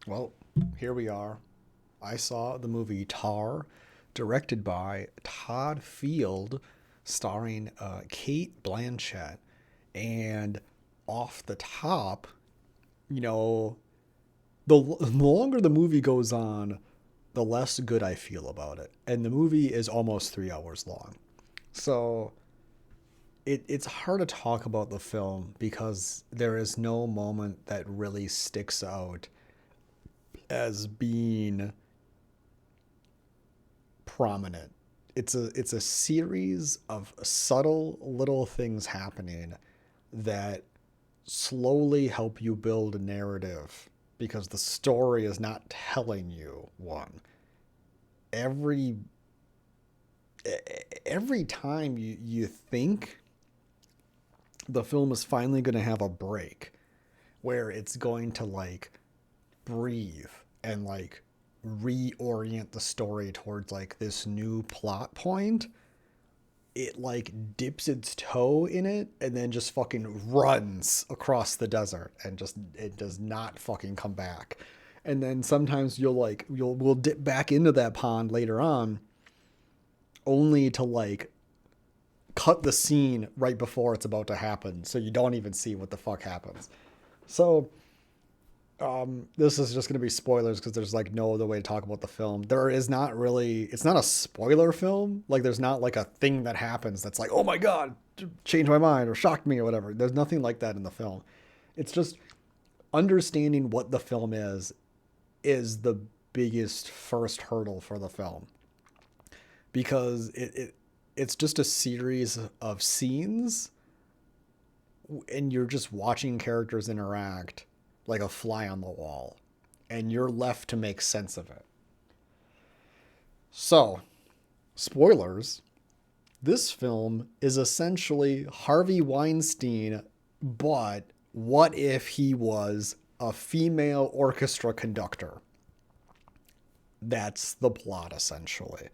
Well, here we are. I saw the movie Tar, directed by Todd Field, starring Kate Blanchett. And off the top, you know, the longer the movie goes on, the less good I feel about it. And the movie is almost 3 hours long. So it's hard to talk about the film because there is no moment that really sticks out as being prominent. It's a series of subtle little things happening that slowly help you build a narrative because the story is not telling you one. Every every time you think the film is finally going to have a break where it's going to like breathe and like reorient the story towards like this new plot point, it like dips its toe in it and then just fucking runs across the desert and just it does not fucking come back. And then sometimes we'll dip back into that pond later on only to like cut the scene right before it's about to happen so you don't even see what the fuck happens. So this is just going to be spoilers because there's like no other way to talk about the film. There is not really, it's not a spoiler film. Like there's not like a thing that happens that's like, oh my God, changed my mind or shocked me or whatever. There's nothing like that in the film. It's just understanding what the film is the biggest first hurdle for the film because it's just a series of scenes and you're just watching characters interact like a fly on the wall, and you're left to make sense of it. So, spoilers, this film is essentially Harvey Weinstein, but what if he was a female orchestra conductor? That's the plot, essentially.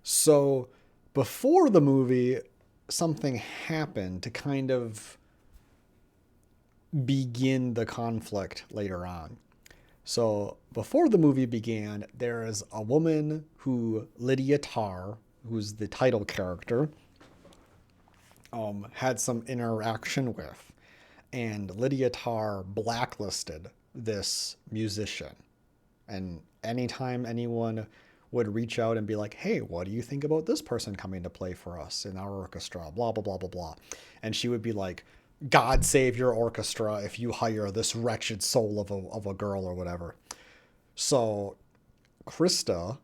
So, before the movie, something happened to kind of begin the conflict later on. So before the movie began, there is a woman who Lydia Tarr, who's the title character, had some interaction with, and Lydia Tarr blacklisted this musician. And anytime anyone would reach out and be like, "Hey, what do you think about this person coming to play for us in our orchestra?" Blah blah blah blah blah, and she would be like, "God save your orchestra if you hire this wretched soul of a girl or whatever." So Krista,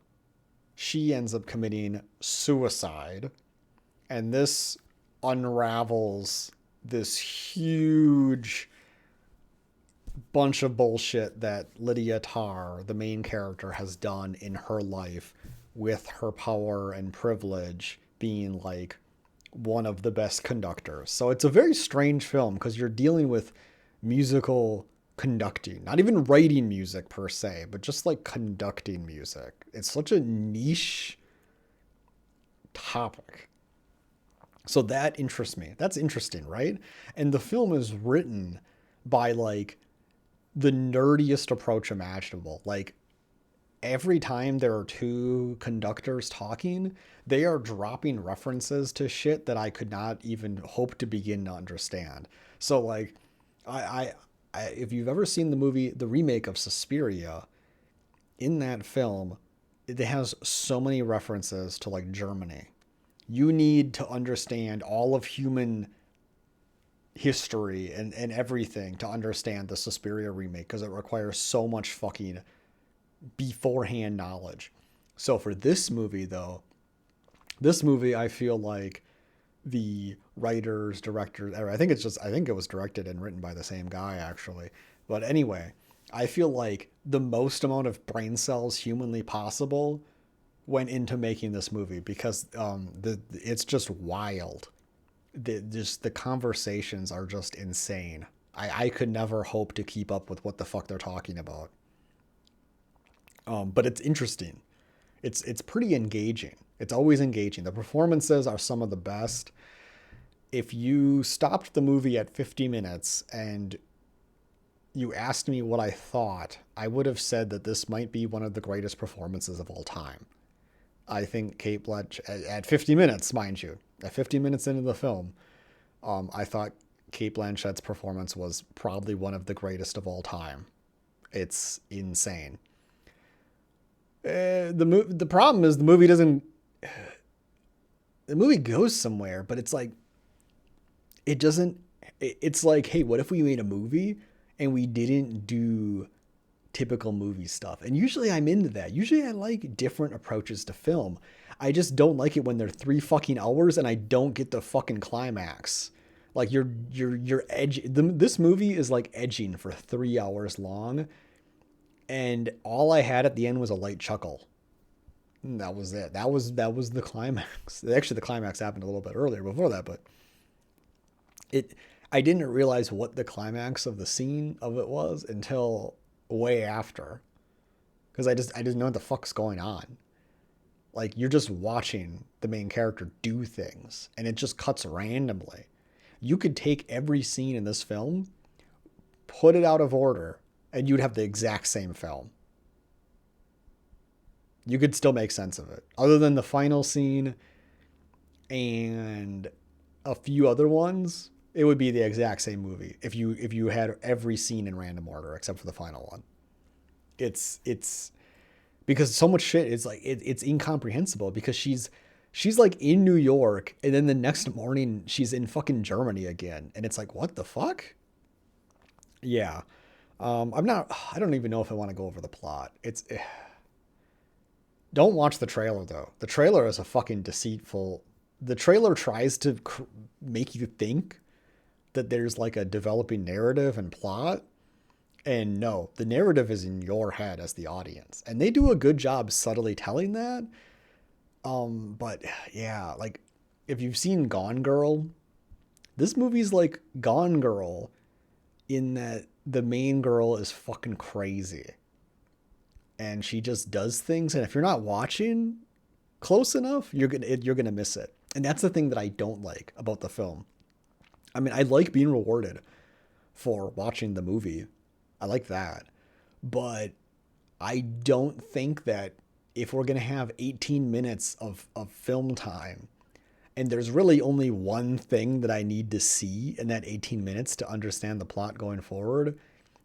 she ends up committing suicide, and this unravels this huge bunch of bullshit that Lydia Tarr, the main character, has done in her life with her power and privilege being like one of the best conductors. So it's a very strange film because you're dealing with musical conducting, not even writing music per se, but just like conducting music. It's such a niche topic. So that interests me. That's interesting, right? And the film is written by like the nerdiest approach imaginable. Like every time there are two conductors talking, they are dropping references to shit that I could not even hope to begin to understand. So like, I, I, if you've ever seen the movie, the remake of Suspiria, in that film, it has so many references to like Germany. You need to understand all of human history and everything to understand the Suspiria remake because it requires so much fucking beforehand knowledge. So for this movie though, this movie I feel like the writers, directors, I think it was directed and written by the same guy actually. But anyway, I feel like the most amount of brain cells humanly possible went into making this movie because it's just wild. The conversations are just insane. I could never hope to keep up with what the fuck they're talking about. But it's interesting. It's pretty engaging. It's always engaging. The performances are some of the best. If you stopped the movie at 50 minutes and you asked me what I thought, I would have said that this might be one of the greatest performances of all time. I think Kate Blanchett, at 50 minutes, mind you, at 50 minutes into the film, I thought Kate Blanchett's performance was probably one of the greatest of all time. It's insane. The problem is the movie goes somewhere, but it's like it doesn't. It's like, hey, what if we made a movie and we didn't do typical movie stuff? And usually I'm into that. Usually I like different approaches to film. I just don't like it when they're 3 fucking hours and I don't get the fucking climax. Like you're edge. This movie is like edging for 3 hours long, and all I had at the end was a light chuckle. And that was it. That was the climax. Actually, the climax happened a little bit earlier before that, but it. I didn't realize what the climax of the scene of it was until way after, because I didn't know what the fuck's going on. Like you're just watching the main character do things, and it just cuts randomly. You could take every scene in this film, put it out of order, and you'd have the exact same film. You could still make sense of it. Other than the final scene and a few other ones, it would be the exact same movie if you had every scene in random order except for the final one. It's because so much shit is like it's incomprehensible because she's like in New York and then the next morning she's in fucking Germany again and it's like what the fuck? Yeah. I don't even know if I want to go over the plot. Don't watch the trailer though. The trailer is a fucking deceitful. The trailer tries to make you think that there's like a developing narrative and plot. And no, the narrative is in your head as the audience. And they do a good job subtly telling that. But yeah, like if you've seen Gone Girl, this movie's like Gone Girl in that the main girl is fucking crazy. And she just does things. And if you're not watching close enough, you're gonna miss it. And that's the thing that I don't like about the film. I mean, I like being rewarded for watching the movie. I like that. But I don't think that if we're going to have 18 minutes of film time and there's really only one thing that I need to see in that 18 minutes to understand the plot going forward,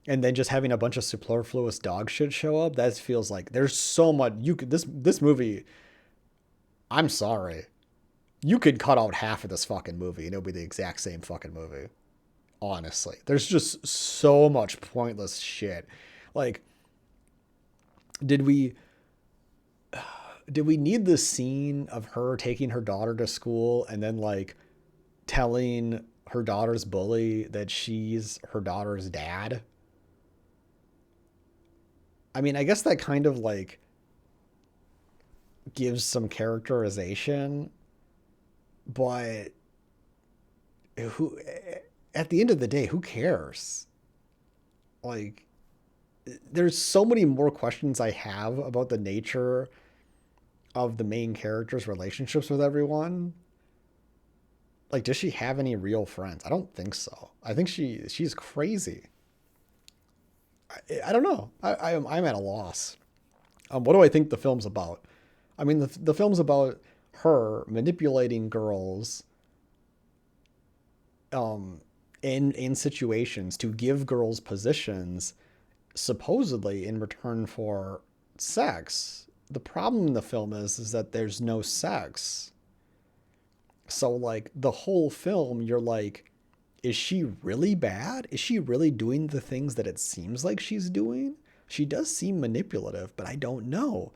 and then just having a bunch of superfluous dog shit show up, that feels like there's so much this movie. I'm sorry. You could cut out half of this fucking movie and it'll be the exact same fucking movie. Honestly, there's just so much pointless shit. Like, did we need the scene of her taking her daughter to school and then like telling her daughter's bully that she's her daughter's dad? I mean, I guess that kind of like gives some characterization, but who at the end of the day, who cares? Like there's so many more questions I have about the nature of the main character's relationships with everyone. Like, does she have any real friends? I don't think so. I think she's crazy. I don't know. I'm at a loss. What do I think the film's about? I mean, the film's about her manipulating girls in situations to give girls positions supposedly in return for sex. The problem in the film is that there's no sex. So like the whole film you're like, is she really bad? Is she really doing the things that it seems like she's doing? She does seem manipulative, but I don't know.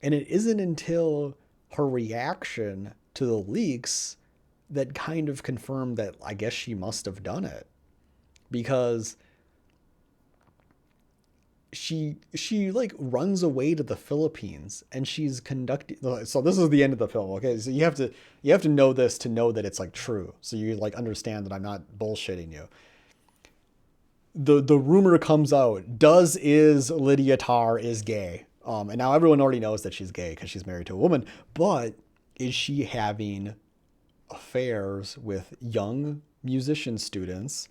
And it isn't until her reaction to the leaks that kind of confirmed that I guess she must have done it. Because she like runs away to the Philippines and she's conducting. So this is the end of the film. Okay. So you have to know this to know that it's like true. So you like understand that I'm not bullshitting you. The rumor comes out, is Lydia Tarr is gay. And now everyone already knows that she's gay because she's married to a woman, but is she having affairs with young musician students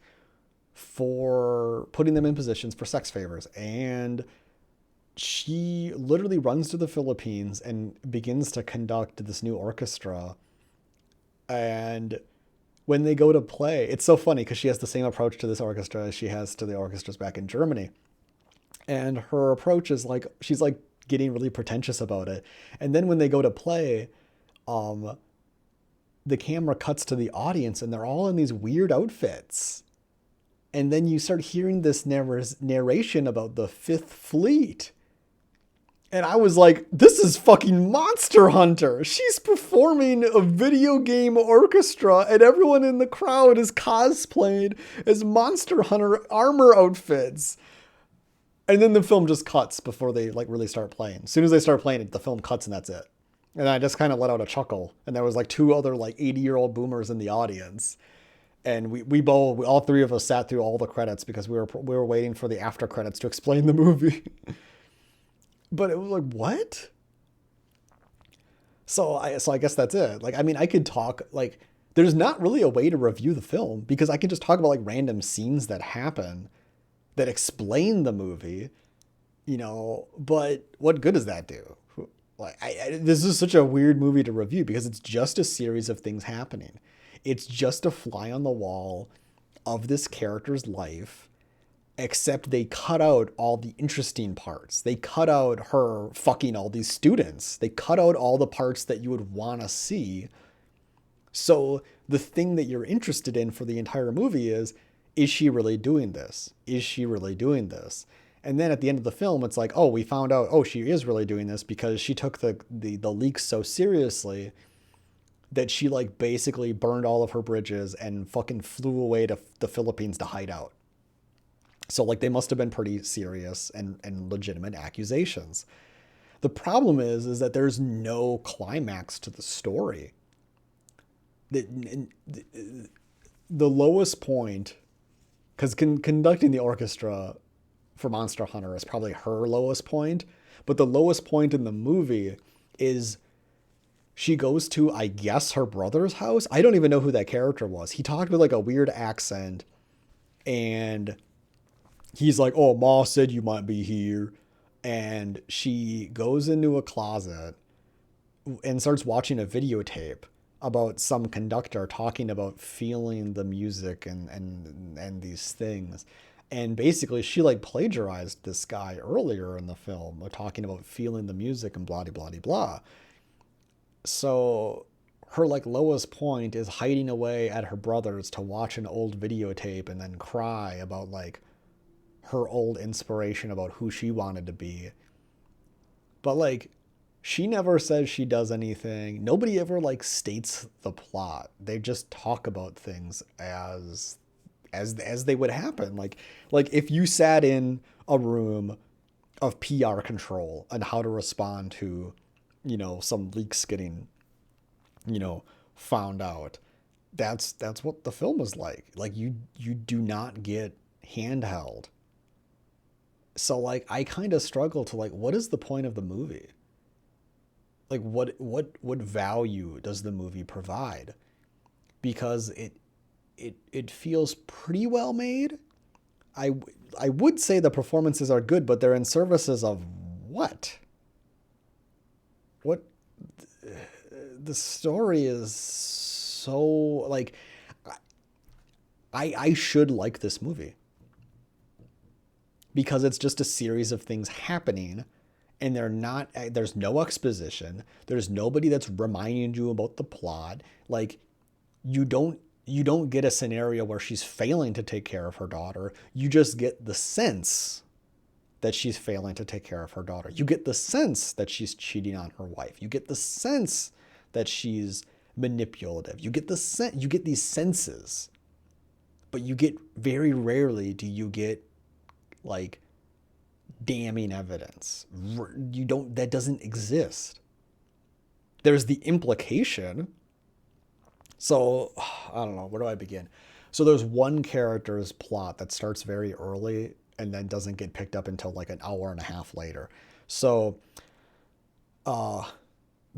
for putting them in positions for sex favors. And she literally runs to the Philippines and begins to conduct this new orchestra. And when they go to play, it's so funny because she has the same approach to this orchestra as she has to the orchestras back in Germany. And her approach is like, she's like getting really pretentious about it. And then when they go to play, um, the camera cuts to the audience and they're all in these weird outfits. And then you start hearing this narration about the Fifth Fleet. And I was like, this is fucking Monster Hunter. She's performing a video game orchestra and everyone in the crowd is cosplayed as Monster Hunter armor outfits. And then the film just cuts before they like really start playing. As soon as they start playing it, the film cuts and that's it. And I just kind of let out a chuckle. And there was like two other like 80-year-old boomers in the audience. And all three of us sat through all the credits because we were waiting for the after credits to explain the movie. But it was like, what? So I guess that's it. Like, I mean, I could talk, like, there's not really a way to review the film because I can just talk about like random scenes that happen that explain the movie, but what good does that do? Like, this is such a weird movie to review because it's just a series of things happening. It's just a fly on the wall of this character's life, except they cut out all the interesting parts. They cut out her fucking all these students. They cut out all the parts that you would want to see. So the thing that you're interested in for the entire movie is she really doing this? Is she really doing this? And then at the end of the film, it's like, oh, we found out, oh, she is really doing this because she took the leaks so seriously that she like basically burned all of her bridges and fucking flew away to the Philippines to hide out. So like they must have been pretty serious and legitimate accusations. The problem is that there's no climax to the story. The lowest point, because conducting the orchestra for Monster Hunter is probably her lowest point, but the lowest point in the movie is she goes to, I guess, her brother's house. I don't even know who that character was. He talked with like a weird accent and he's like, oh, Ma said you might be here. And she goes into a closet and starts watching a videotape about some conductor talking about feeling the music and these things. And basically she like plagiarized this guy earlier in the film, talking about feeling the music and blah, blah, blah, blah. So her like lowest point is hiding away at her brother's to watch an old videotape and then cry about like her old inspiration about who she wanted to be. But like, she never says she does anything. Nobody ever like states the plot. They just talk about things as they would happen. Like if you sat in a room of PR control and how to respond to, some leaks getting, found out. That's what the film is like. Like you do not get handheld. So like I kind of struggle to like, what is the point of the movie? Like what value does the movie provide? Because it feels pretty well made. I would say the performances are good, but they're in services of what? What the story is so like I should like this movie because it's just a series of things happening and there's no exposition. There's nobody that's reminding you about the plot. Like you don't get a scenario where she's failing to take care of her daughter. You just get the sense that she's failing to take care of her daughter. You get the sense that she's cheating on her wife. You get the sense that she's manipulative. You get these senses, but very rarely do you get like damning evidence. That doesn't exist. There's the implication. So I don't know, where do I begin? So there's one character's plot that starts very early and then doesn't get picked up until like an hour and a half later. So the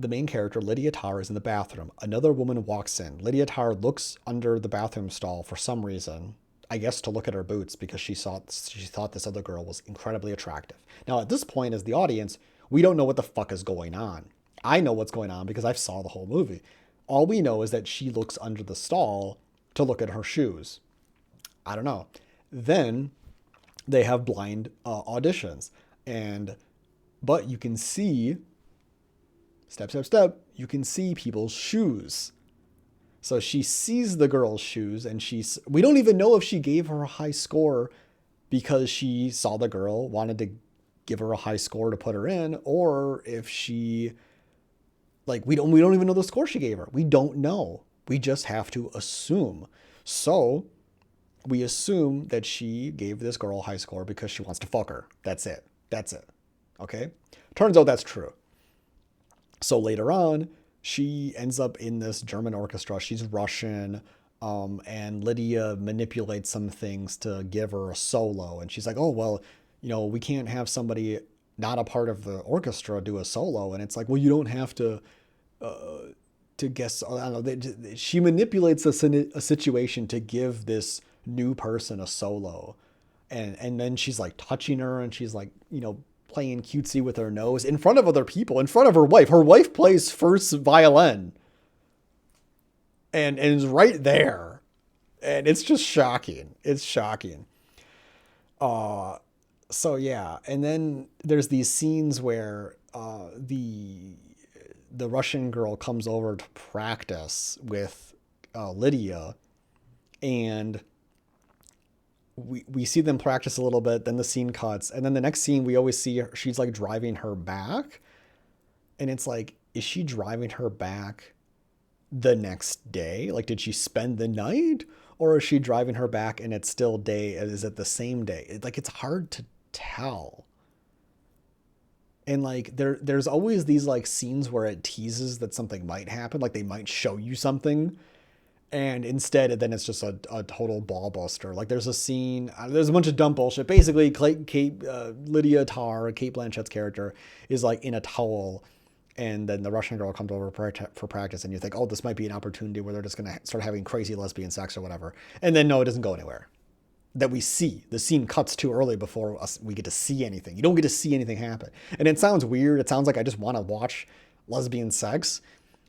main character, Lydia Tarr, is in the bathroom. Another woman walks in. Lydia Tarr looks under the bathroom stall for some reason. I guess to look at her boots because she thought this other girl was incredibly attractive. Now at this point, as the audience, we don't know what the fuck is going on. I know what's going on because I saw the whole movie. All we know is that she looks under the stall to look at her shoes. I don't know. Then they have blind auditions, and but you can see step, step, step. You can see people's shoes. So she sees the girl's shoes, and we don't even know if she gave her a high score because she saw the girl, wanted to give her a high score to put her in, or if she like we don't even know the score she gave her. We don't know. We just have to assume. So we assume that she gave this girl a high score because she wants to fuck her. That's it. That's it. Okay? Turns out that's true. So later on, she ends up in this German orchestra. She's Russian, and Lydia manipulates some things to give her a solo. And she's like, oh, well, we can't have somebody not a part of the orchestra do a solo. And it's like, well, you don't have to guess. I don't know. She manipulates a situation to give this new person a solo. And then she's like touching her, and she's like, playing cutesy with her nose in front of other people, in front of her wife. Her wife plays first violin and is right there. And it's just shocking. It's shocking. So yeah. And then there's these scenes where the Russian girl comes over to practice with Lydia, and we see them practice a little bit, then the scene cuts, and then the next scene we always see her, she's like driving her back, and it's like, is she driving her back the next day? Like, did she spend the night, or is she driving her back and it's still day? Is it the same day? It's hard to tell. And like there's always these like scenes where it teases that something might happen, like they might show you something, and instead, then it's just a total ball buster. Like there's a scene, there's a bunch of dumb bullshit. Basically, Lydia Tarr, Cate Blanchett's character, is like in a towel, and then the Russian girl comes over for practice, and you think, oh, this might be an opportunity where they're just going to start having crazy lesbian sex or whatever. And then no, it doesn't go anywhere. That we see. The scene cuts too early before we get to see anything. You don't get to see anything happen. And it sounds weird. It sounds like I just want to watch lesbian sex.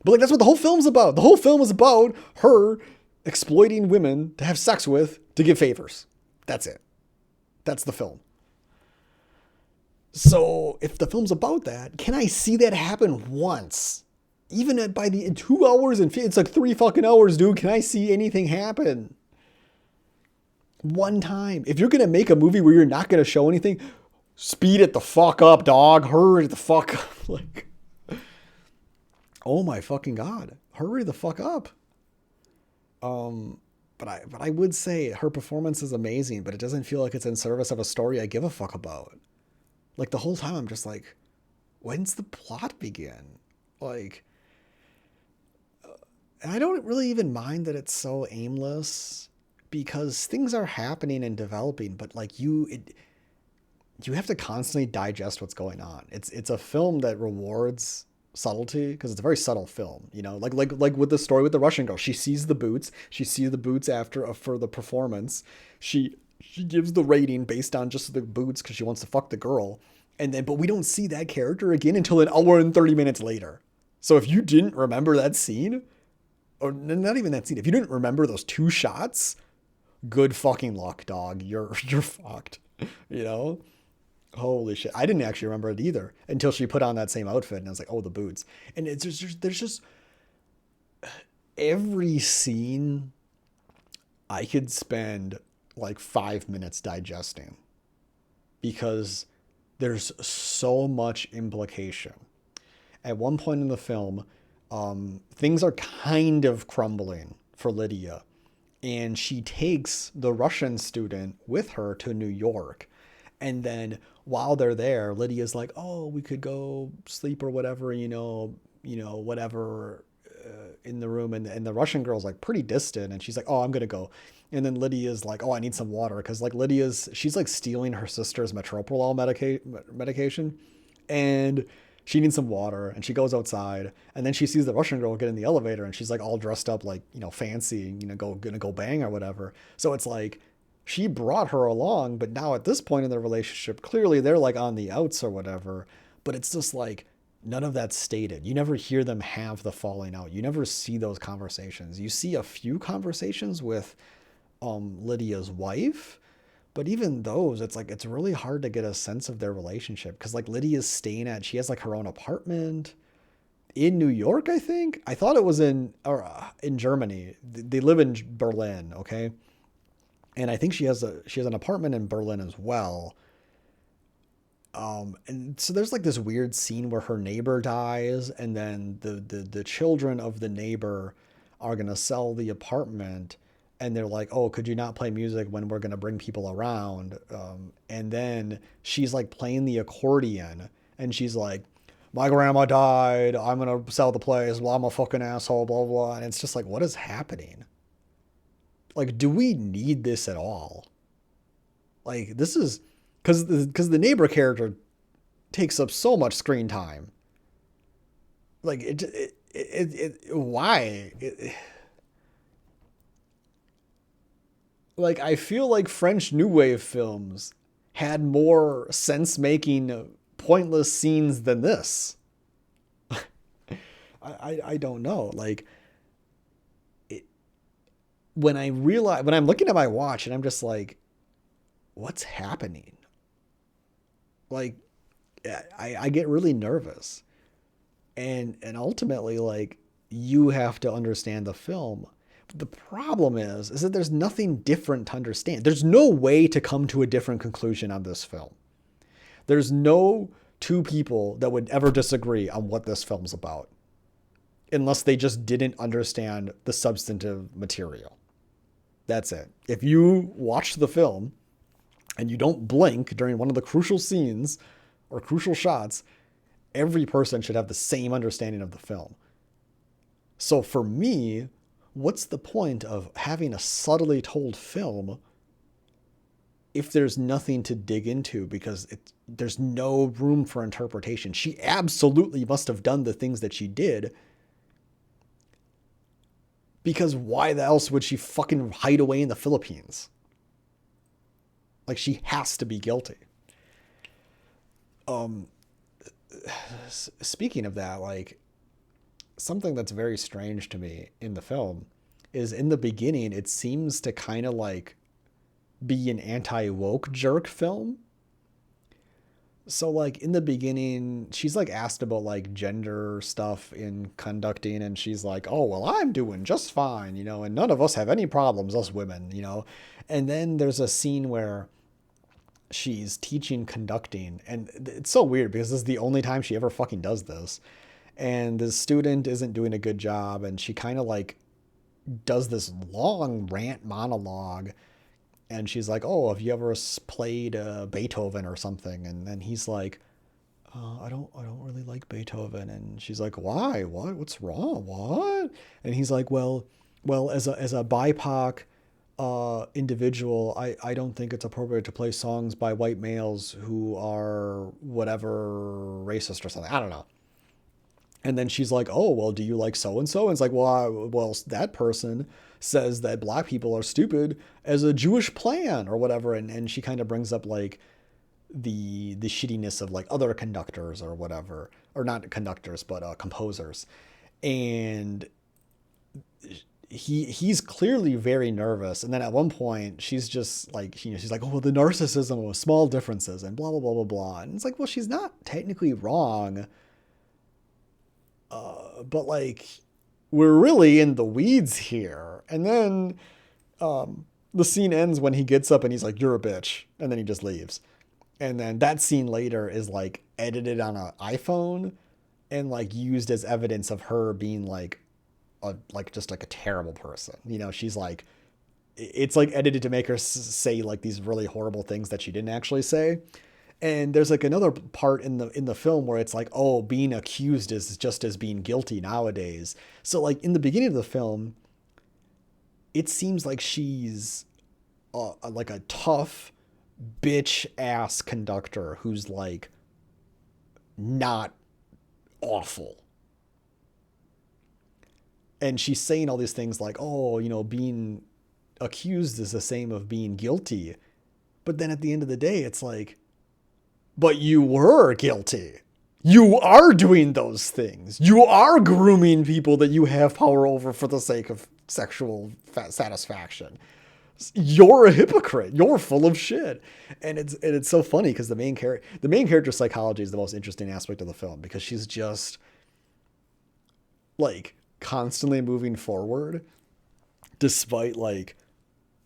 But like that's what the whole film's about. The whole film is about her exploiting women to have sex with to give favors. That's it. That's the film. So if the film's about that, can I see that happen once? Even by the 2 hours and it's like 3 fucking hours, dude. Can I see anything happen? One time. If you're going to make a movie where you're not going to show anything, speed it the fuck up, dog. Hurry the fuck up. Like, oh my fucking God. Hurry the fuck up. But I would say her performance is amazing, but it doesn't feel like it's in service of a story I give a fuck about. Like the whole time I'm just like, when's the plot begin? Like, and I don't really even mind that it's so aimless because things are happening and developing, but like you have to constantly digest what's going on. It's a film that rewards subtlety because it's a very subtle film, like with the story with the Russian girl. She sees the boots. She sees the boots for the performance. She gives the rating based on just the boots because she wants to fuck the girl. But we don't see that character again until an hour and 30 minutes later. So if you didn't remember that scene, or not even that scene, if you didn't remember those 2 shots, good fucking luck, dog. You're fucked, Holy shit. I didn't actually remember it either until she put on that same outfit and I was like, oh, the boots. And there's just every scene I could spend like 5 minutes digesting because there's so much implication. At one point in the film, things are kind of crumbling for Lydia, and she takes the Russian student with her to New York. And then while they're there, Lydia's like, oh, we could go sleep or whatever, whatever in the room. And the Russian girl's like pretty distant. And she's like, oh, I'm going to go. And then Lydia's like, oh, I need some water. Cause like she's like stealing her sister's metoprolol medication. And she needs some water, and she goes outside, and then she sees the Russian girl get in the elevator, and she's like all dressed up like, fancy, gonna go bang or whatever. So it's like, she brought her along, but now at this point in their relationship, clearly they're like on the outs or whatever. But it's just like none of that's stated. You never hear them have the falling out. You never see those conversations. You see a few conversations with Lydia's wife, but even those, it's like it's really hard to get a sense of their relationship because like Lydia's she has like her own apartment in New York, I think. I thought it was in Germany. They live in Berlin, okay? And I think she has an apartment in Berlin as well. And so there's like this weird scene where her neighbor dies, and then the children of the neighbor are gonna sell the apartment, and they're like, "Oh, could you not play music when we're gonna bring people around?" And then she's like playing the accordion, and she's like, "My grandma died. I'm gonna sell the place. Well, I'm a fucking asshole." Blah blah. And it's just like, what is happening? Like, do we need this at all? Like, this is because the neighbor character takes up so much screen time. Like why? Like I feel like French New Wave films had more sense making pointless scenes than this. I don't know. Like it, when I'm looking at my watch and I'm just like, what's happening? Like I get really nervous. And ultimately like you have to understand the film. The problem is that there's nothing different to understand. There's no way to come to a different conclusion on this film. There's no two people that would ever disagree on what this film's about unless they just didn't understand the substantive material. That's it. If you watch the film and you don't blink during one of the crucial scenes or crucial shots, every person should have the same understanding of the film. So for me, what's the point of having a subtly told film if there's nothing to dig into because there's no room for interpretation? She absolutely must have done the things that she did because why else would she fucking hide away in the Philippines? Like she has to be guilty. Um, Speaking of that, like something that's very strange to me in the film is in the beginning, it seems to kind of like be an anti-woke jerk film. So like in the beginning, she's like asked about like gender stuff in conducting and she's like, "Oh, well, I'm doing just fine, and none of us have any problems, us women." And then there's a scene where she's teaching conducting and it's so weird because this is the only time she ever fucking does this. And the student isn't doing a good job and she kind of like does this long rant monologue and she's like, "Oh, have you ever played Beethoven or something?" And then he's like, I don't really like Beethoven." And she's like, "Why? What's wrong? What?" And he's like, well, as a BIPOC individual, I don't think it's appropriate to play songs by white males who are whatever racist or something. I don't know. And then she's like, "Oh, well, do you like so and so?" And it's like, well, that person says that black people are stupid as a Jewish plan or whatever. And she kind of brings up like the shittiness of like other conductors or whatever, or not conductors, but composers. And he's clearly very nervous. And then at one point, she's just like, she's like, "Oh, well, the narcissism of small differences and blah blah blah blah blah." And it's like, well, she's not technically wrong. But like we're really in the weeds here. And then the scene ends when he gets up and he's like, "You're a bitch," and then he just leaves. And then that scene later is like edited on an iPhone and like used as evidence of her being like just like a terrible person. She's like, it's like edited to make her say like these really horrible things that she didn't actually say. And there's like another part in the film where it's like, oh, being accused is just as being guilty nowadays. So like in the beginning of the film, it seems like she's like a tough bitch ass conductor who's like not awful. And she's saying all these things like, "Oh, being accused is the same of being guilty. But then at the end of the day, it's like, but you were guilty. You are doing those things. You are grooming people that you have power over for the sake of sexual satisfaction. You're a hypocrite. You're full of shit. And it's so funny because the main character's psychology is the most interesting aspect of the film because she's just like constantly moving forward despite like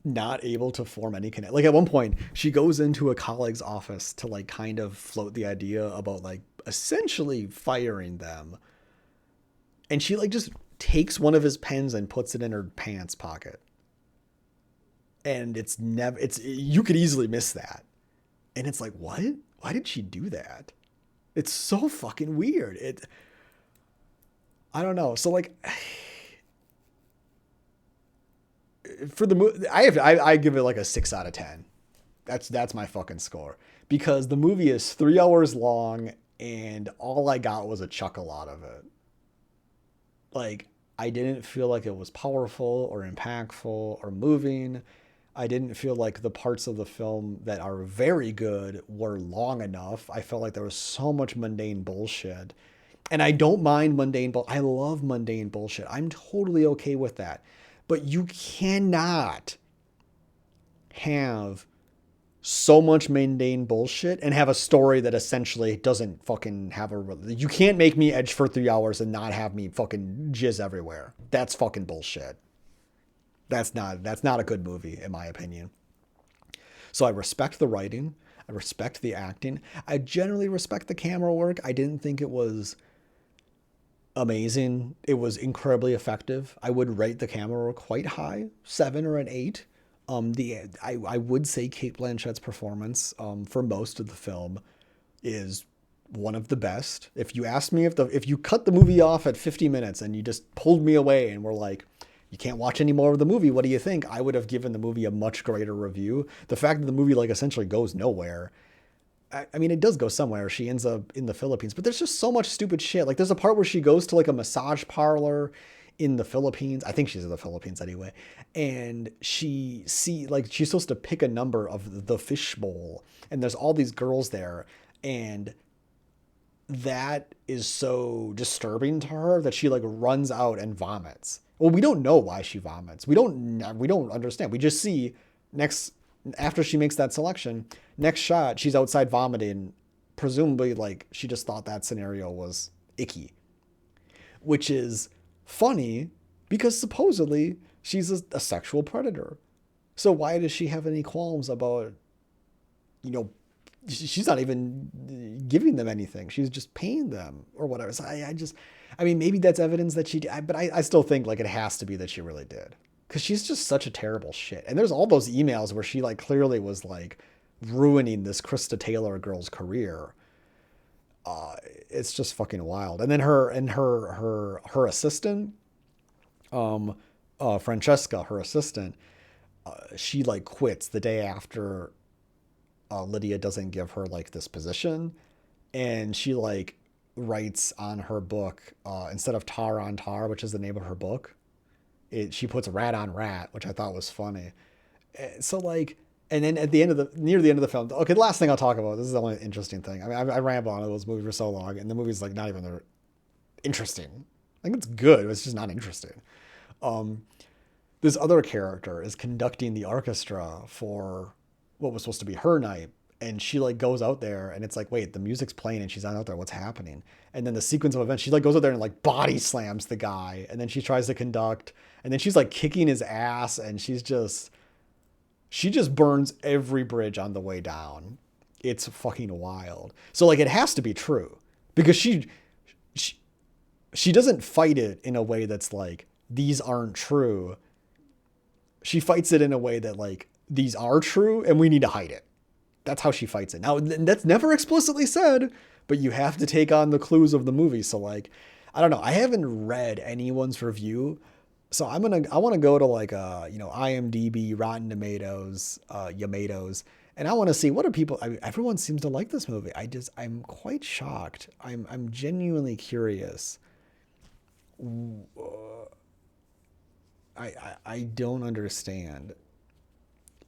not able to form any connect. Like at one point, she goes into a colleague's office to like kind of float the idea about like essentially firing them. And she like just takes one of his pens and puts it in her pants pocket. And it's you could easily miss that. And it's like, what? Why did she do that? It's so fucking weird. I don't know. So like for the movie, I give it like a 6 out of 10. That's my fucking score because the movie is 3 hours long and all I got was a chuckle out of it. Like I didn't feel like it was powerful or impactful or moving. I didn't feel like the parts of the film that are very good were long enough. I felt like there was so much mundane bullshit. And I don't mind I love mundane bullshit. I'm totally okay with that. But you cannot have so much mundane bullshit and have a story that essentially doesn't fucking have you can't make me edge for 3 hours and not have me fucking jizz everywhere. That's fucking bullshit. That's not a good movie in my opinion. So I respect the writing. I respect the acting. I generally respect the camera work. I didn't think it was amazing. It was incredibly effective. I would rate the camera work quite high, 7 or an 8. I would say Cate Blanchett's performance for most of the film is one of the best. If you asked me if you cut the movie off at 50 minutes and you just pulled me away and were like, you can't watch any more of the movie, what do you think? I would have given the movie a much greater review. The fact that the movie like essentially goes nowhere. I mean, it does go somewhere. She ends up in the Philippines, but there's just so much stupid shit. Like there's a part where she goes to like a massage parlor in the Philippines. I think she's in the Philippines anyway. And she's supposed to pick a number of the fishbowl and there's all these girls there. And that is so disturbing to her that she like runs out and vomits. Well, we don't know why she vomits. We don't understand. We just see after she makes that selection, next shot, she's outside vomiting. Presumably, like, she just thought that scenario was icky. Which is funny because supposedly she's a sexual predator. So why does she have any qualms about, she's not even giving them anything. She's just paying them or whatever. So I mean, maybe that's evidence that she did, but I still think like it has to be that she really did. Cause she's just such a terrible shit. And there's all those emails where she like clearly was like ruining this Krista Taylor girl's career. It's just fucking wild. And then her assistant, Francesca, her assistant, she like quits the day after Lydia doesn't give her like this position, and she like writes on her book instead of tar on tar, which is the name of her book, she puts rat on rat, which I thought was funny. So like, and then near the end of the film, okay, the last thing I'll talk about, this is the only interesting thing. I mean, I ramble on those movies for so long, and the movie's like not even interesting. I think it's good, it's just not interesting. This other character is conducting the orchestra for what was supposed to be her night. And she like goes out there and it's like, wait, the music's playing and she's not out there. What's happening? And then the sequence of events, she like goes out there and like body slams the guy. And then she tries to conduct and then she's like kicking his ass. And she just burns every bridge on the way down. It's fucking wild. So like, it has to be true because she doesn't fight it in a way that's like, these aren't true. She fights it in a way that like, these are true and we need to hide it. That's how she fights it. Now, that's never explicitly said, but you have to take on the clues of the movie. So like, I don't know. I haven't read anyone's review. So I want to go to like, IMDb, Rotten Tomatoes, Yamatos, and I want to see what are people, everyone seems to like this movie. I'm quite shocked. I'm genuinely curious. I don't understand.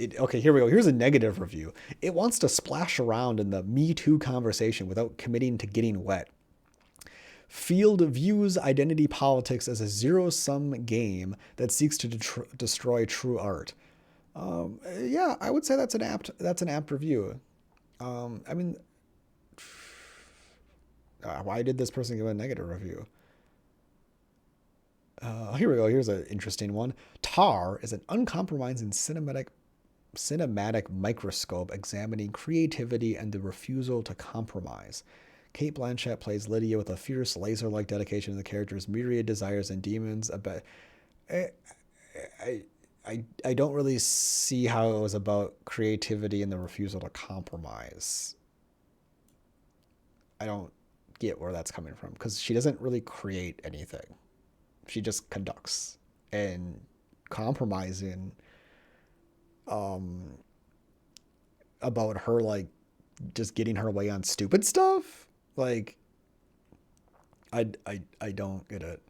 Okay, here we go. Here's a negative review. It wants to splash around in the Me Too conversation without committing to getting wet. Field views identity politics as a zero-sum game that seeks to destroy true art. Yeah, I would say that's an apt review. I mean, why did this person give a negative review? Here we go. Here's an interesting one. Tar is an uncompromising cinematic microscope examining creativity and the refusal to compromise. Kate Blanchett plays Lydia with a fierce, laser-like dedication to the character's myriad desires and demons. I, I don't really see how it was about creativity and the refusal to compromise. I don't get where that's coming from because she doesn't really create anything. She just conducts and compromising um about her like just getting her way on stupid stuff. Like I don't get it.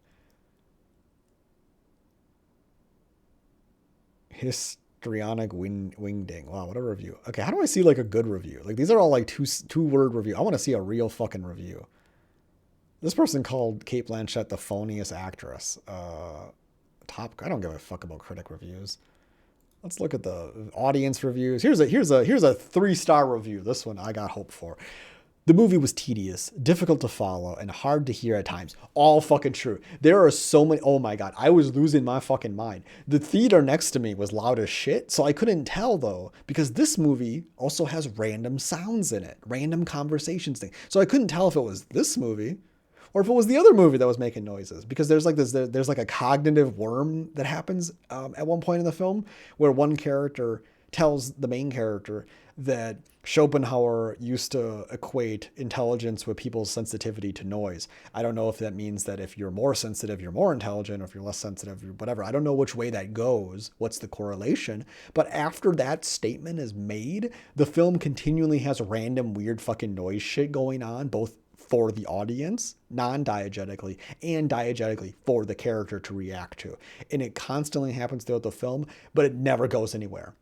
Histrionic wingding. Wow, what a review. Okay, how do I see like a good review? Like these are all like two word review. I want to see a real fucking review. This person called Kate Blanchett the phoniest actress. I don't give a fuck about critic reviews. Let's look at the audience reviews. Here's a 3-star review. This one I got hope for. The movie was tedious, difficult to follow, and hard to hear at times. All fucking true. There are so many. Oh my God. I was losing my fucking mind. The theater next to me was loud as shit, so I couldn't tell though, because this movie also has random sounds in it, random conversations thing. So I couldn't tell if it was this movie or if it was the other movie that was making noises, because there's like a cognitive worm that happens at one point in the film where one character tells the main character that Schopenhauer used to equate intelligence with people's sensitivity to noise. I don't know if that means that if you're more sensitive, you're more intelligent, or if you're less sensitive, whatever. I don't know which way that goes. What's the correlation? But after that statement is made, the film continually has random weird fucking noise shit going on, both for the audience, non-diegetically, and diegetically for the character to react to. And it constantly happens throughout the film, but it never goes anywhere.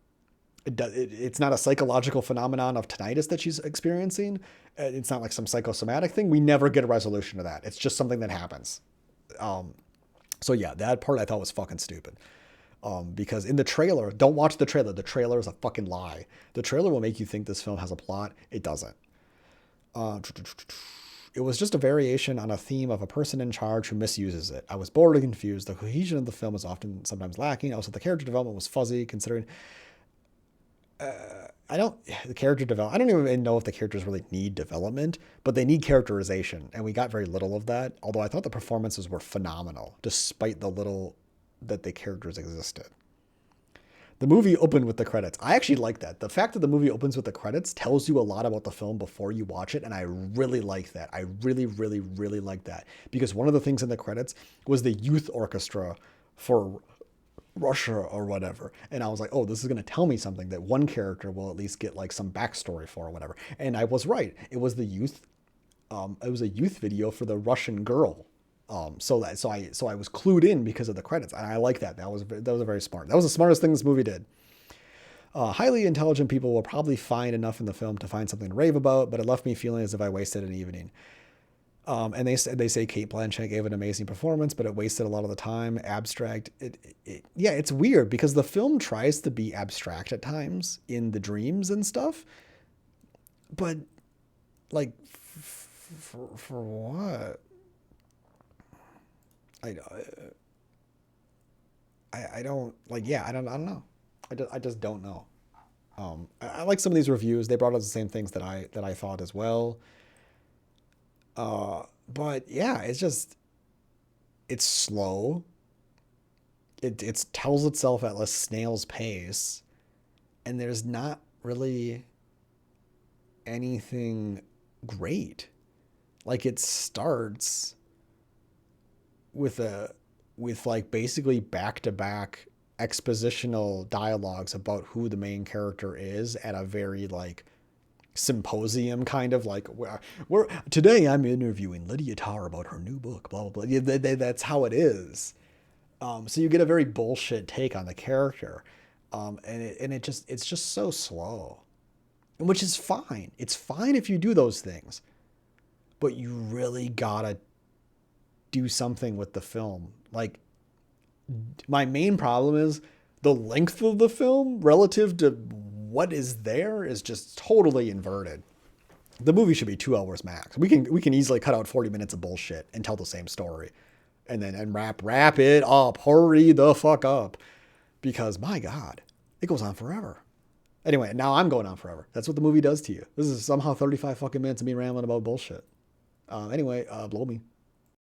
It's not a psychological phenomenon of tinnitus that she's experiencing. It's not like some psychosomatic thing. We never get a resolution to that. It's just something that happens. So yeah, that part I thought was fucking stupid. Because in the trailer, don't watch the trailer. The trailer is a fucking lie. The trailer will make you think this film has a plot. It doesn't. It was just a variation on a theme of a person in charge who misuses it. I was bored and confused. The cohesion of the film was often sometimes lacking. Also, the character development was fuzzy, considering the character development. I don't even know if the characters really need development, but they need characterization, and we got very little of that. Although I thought the performances were phenomenal, despite the little that the characters existed. The movie opened with the credits. I actually like that. The fact that the movie opens with the credits tells you a lot about the film before you watch it, and I really like that. I really, really, really like that. Because one of the things in the credits was the youth orchestra for Russia or whatever. And I was like, oh, this is going to tell me something that one character will at least get like some backstory for or whatever. And I was right. It was a youth video for the Russian girl. So I was clued in because of the credits, and I like that. That was a very smart. That was the smartest thing this movie did. Highly intelligent people will probably find enough in the film to find something to rave about, but it left me feeling as if I wasted an evening. And they say Kate Blanchett gave an amazing performance, but it wasted a lot of the time. Abstract. Yeah, it's weird because the film tries to be abstract at times in the dreams and stuff, but like for what? I don't like, yeah, I don't know. I just don't know. I like some of these reviews. They brought up the same things that I thought as well. But yeah, it's slow. It tells itself at a snail's pace, and there's not really anything great. Like it starts with like basically back-to-back expositional dialogues about who the main character is at a very like symposium kind of like where today I'm interviewing Lydia Tarr about her new book, blah blah blah. That's how it is. So you get a very bullshit take on the character. It's just so slow, which is fine. It's fine if you do those things, but you really gotta do something with the film. Like, my main problem is the length of the film relative to what is there is just totally inverted. The movie should be 2 hours max. We can easily cut out 40 minutes of bullshit and tell the same story, and then and wrap it up. Hurry the fuck up, because my god, it goes on forever. Anyway, now I'm going on forever. That's what the movie does to you. This is somehow 35 fucking minutes of me rambling about bullshit. Anyway, blow me.